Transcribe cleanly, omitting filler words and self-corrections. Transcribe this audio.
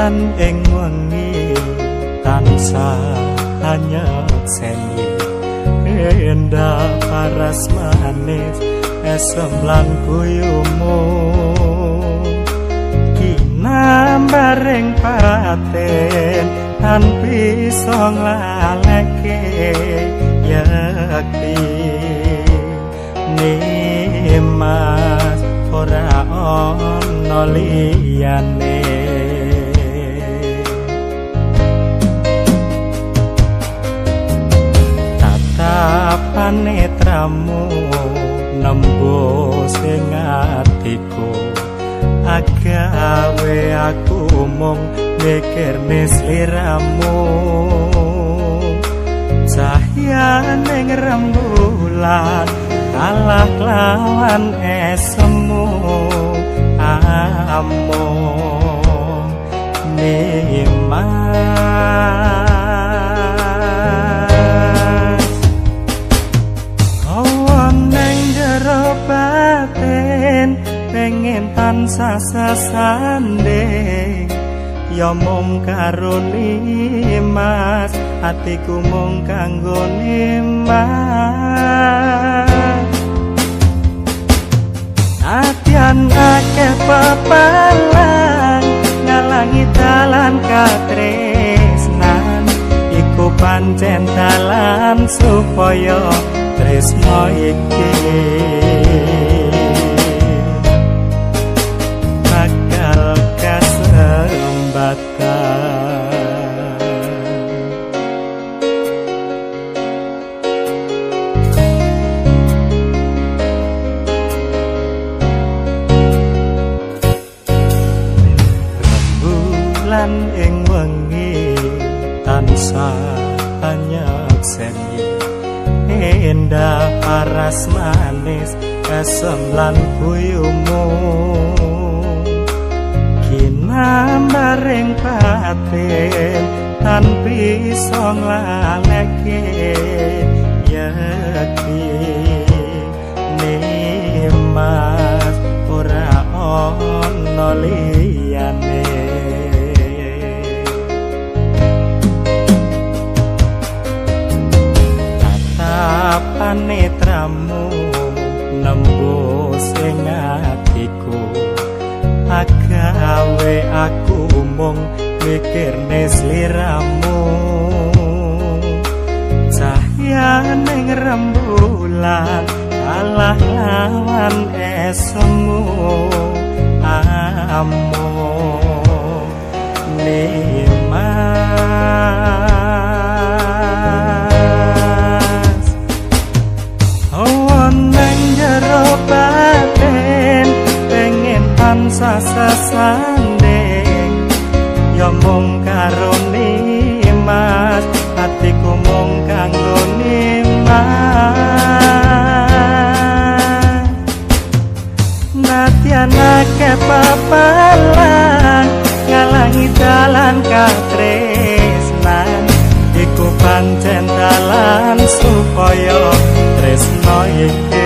rembulan ing wengi tansah nyekseni endah paras manis esem lan guyumu kinambaring paten tan bisa nglaleke yakti nimas ora ana liyane panetramu nembus ing atiku agawe aku mung mikirne sliramu cahyaning rembulan kalah lawan esemu amung nimas pengen tansah sasanding ya mung karo nimas atiku mung kanggo nimas atian akeh pepalang ngalangi dalan katresnan iku pancen dalan supaya tresno iki rembulan ing wengi tansah nyekseni endah paras manis esem lan guyumu kinambaring paten tan bisa nglaleke yakti nimas ora ana liyane panetramu nembus ing atiku agawe aku mung mikirne sliramu cahyaning rembulan kalah lawan esemu amung nimas nang jero batin pengen tansah sasanding ya mung karo nimas atiku mung kanggo nimas nadyan akeh papalan ngalangi dalan katresnan iku pancen dalan supaya tresno iki